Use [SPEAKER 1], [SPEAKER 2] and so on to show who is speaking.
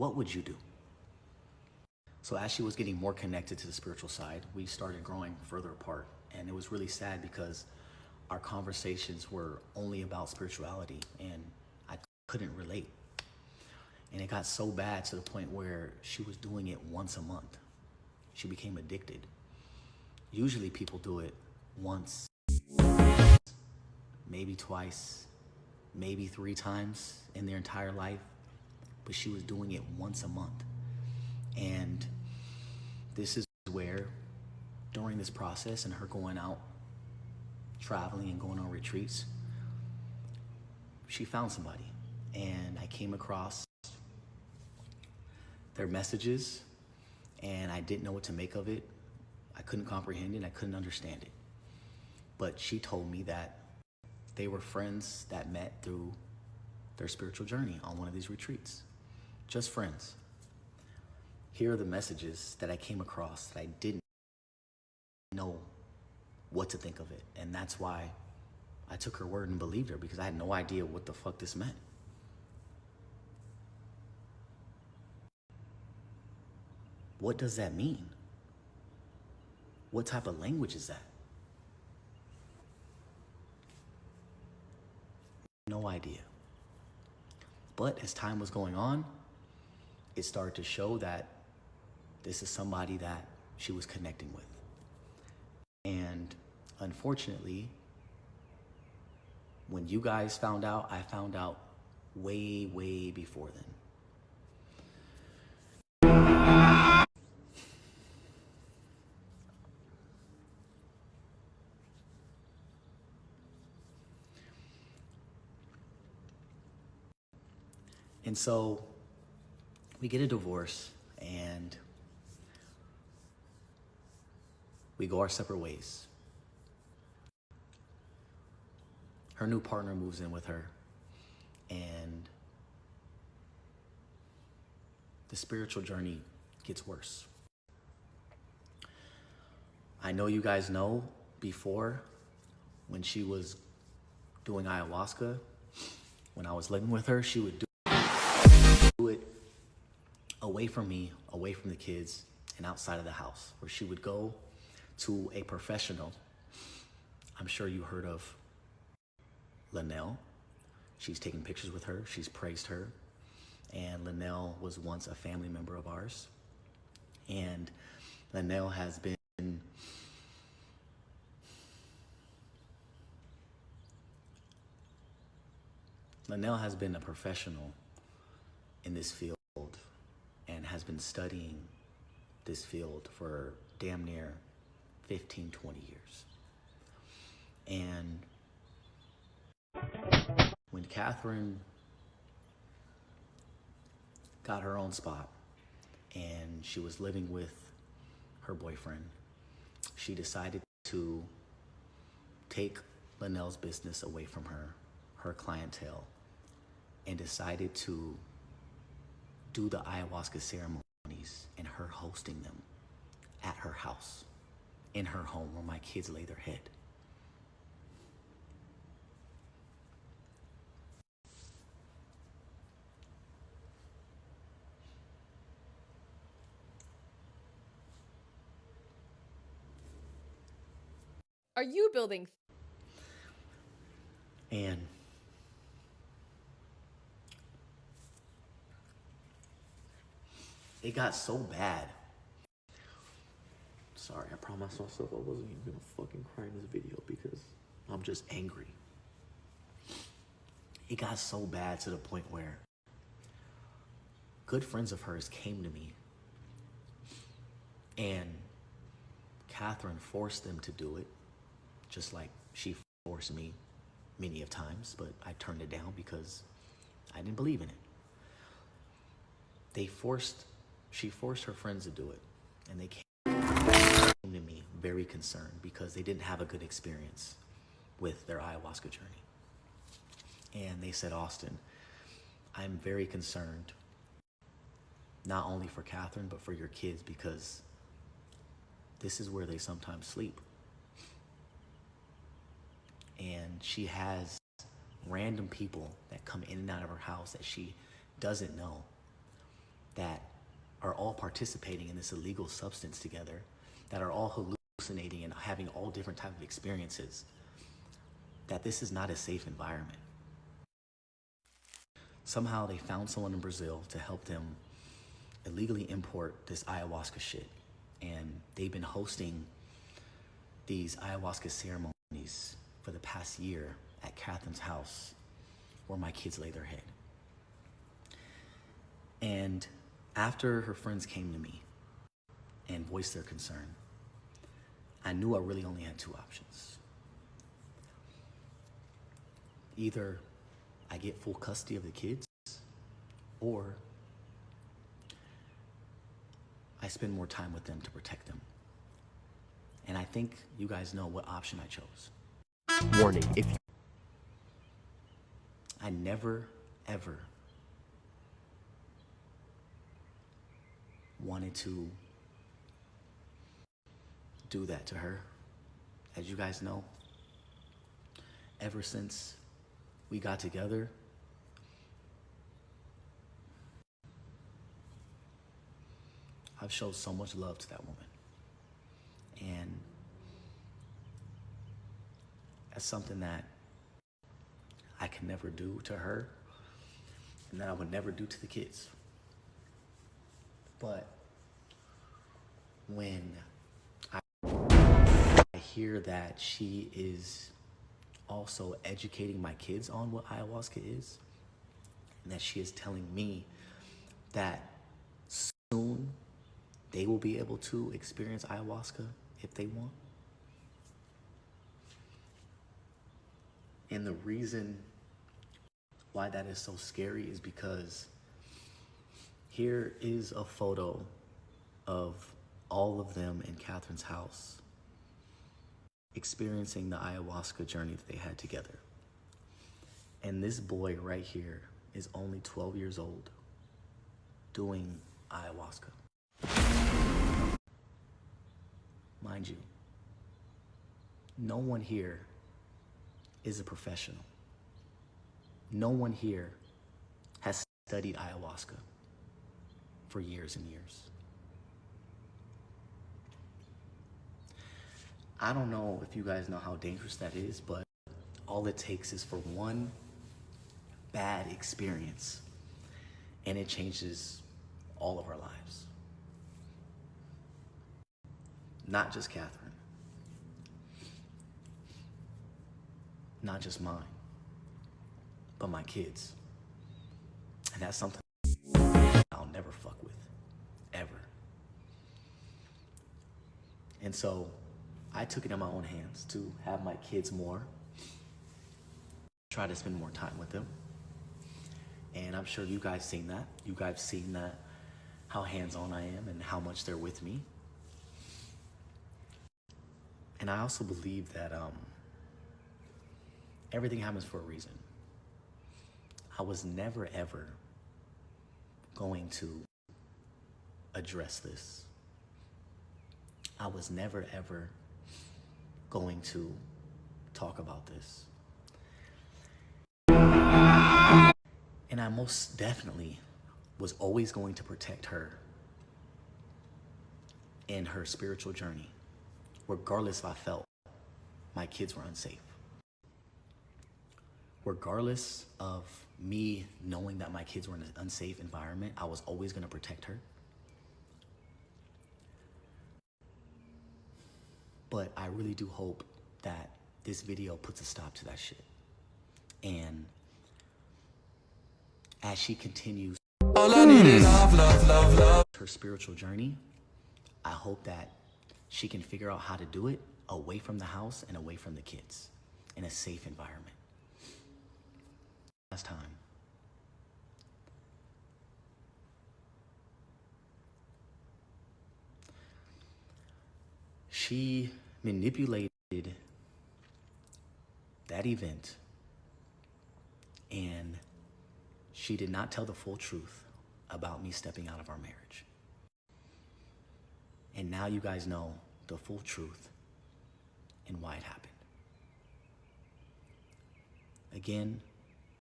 [SPEAKER 1] what would you do? So as she was getting more connected to the spiritual side, we started growing further apart. And it was really sad because our conversations were only about spirituality and I couldn't relate. And it got so bad to the point where she was doing it once a month. She became addicted. Usually people do it once, maybe twice, maybe 3 times in their entire life, but she was doing it once a month. And this is where, during this process and her going out, traveling and going on retreats, she found somebody. And I came across their messages and I didn't know what to make of it. I couldn't comprehend it, I couldn't understand it. But she told me that they were friends that met through their spiritual journey on one of these retreats. Just friends. Here are the messages that I came across that I didn't know what to think of it. And that's why I took her word and believed her, because I had no idea what the fuck this meant. What does that mean? What type of language is that? No idea. But as time was going on, it started to show that this is somebody that she was connecting with. And unfortunately, when you guys found out, I found out way, way before then. And so we get a divorce and we go our separate ways. Her new partner moves in with her and the spiritual journey gets worse. I know you guys know before, when she was doing ayahuasca, when I was living with her, she would do it away from me, away from the kids, and outside of the house, where she would go to a professional. I'm sure you heard of Linnell. She's taken pictures with her, she's praised her, and Linnell was once a family member of ours. And Linnell has been a professional in this field and has been studying this field for damn near 15, 20 years. And when Catherine got her own spot and she was living with her boyfriend, she decided to take Linnell's business away from her clientele, and decided to do the ayahuasca ceremonies and her hosting them at her house, in her home where my kids lay their head.
[SPEAKER 2] Are you building?
[SPEAKER 1] And it got so bad. Sorry, I promised myself I wasn't even gonna fucking cry in this video because I'm just angry. It got so bad to the point where good friends of hers came to me and Catherine forced them to do it, just like she forced me many of times, but I turned it down because I didn't believe in it. She forced her friends to do it, and they came to me very concerned because they didn't have a good experience with their ayahuasca journey. And they said, Austin, I'm very concerned, not only for Catherine, but for your kids, because this is where they sometimes sleep. And she has random people that come in and out of her house that she doesn't know. that are all participating in this illegal substance together, that are all hallucinating and having all different types of experiences, that this is not a safe environment. Somehow they found someone in Brazil to help them illegally import this ayahuasca shit. And they've been hosting these ayahuasca ceremonies for the past year at Catherine's house where my kids lay their head. And after her friends came to me and voiced their concern, I knew I really only had two options. Either I get full custody of the kids, or I spend more time with them to protect them. And I think you guys know what option I chose.
[SPEAKER 3] Warning, if
[SPEAKER 1] I never, ever wanted to do that to her. As you guys know, ever since we got together, I've showed so much love to that woman. And that's something that I can never do to her, and that I would never do to the kids. But when I hear that she is also educating my kids on what ayahuasca is, and that she is telling me that soon they will be able to experience ayahuasca if they want. And the reason why that is so scary is because here is a photo of all of them in Catherine's house experiencing the ayahuasca journey that they had together. And this boy right here is only 12 years old doing ayahuasca. Mind you, no one here is a professional. No one here has studied ayahuasca for years and years. I don't know if you guys know how dangerous that is, but all it takes is for one bad experience and it changes all of our lives. Not just Catherine. Not just mine, but my kids. And that's something I'll never fuck with, ever. And so I took it in my own hands to have my kids more, try to spend more time with them. And I'm sure you guys seen that. You guys seen that, how hands-on I am and how much they're with me. And I also believe that everything happens for a reason. I was never, ever going to address this. I was never, ever going to talk about this. And I most definitely was always going to protect her in her spiritual journey, regardless if I felt my kids were unsafe. Regardless of me knowing that my kids were in an unsafe environment, I was always gonna protect her. But I really do hope that this video puts a stop to that shit. And as she continues
[SPEAKER 4] All I need is love, love, love, love.
[SPEAKER 1] her spiritual journey, I hope that she can figure out how to do it away from the house and away from the kids in a safe environment. Last time. She manipulated that event, and she did not tell the full truth about me stepping out of our marriage. And now you guys know the full truth and why it happened. Again,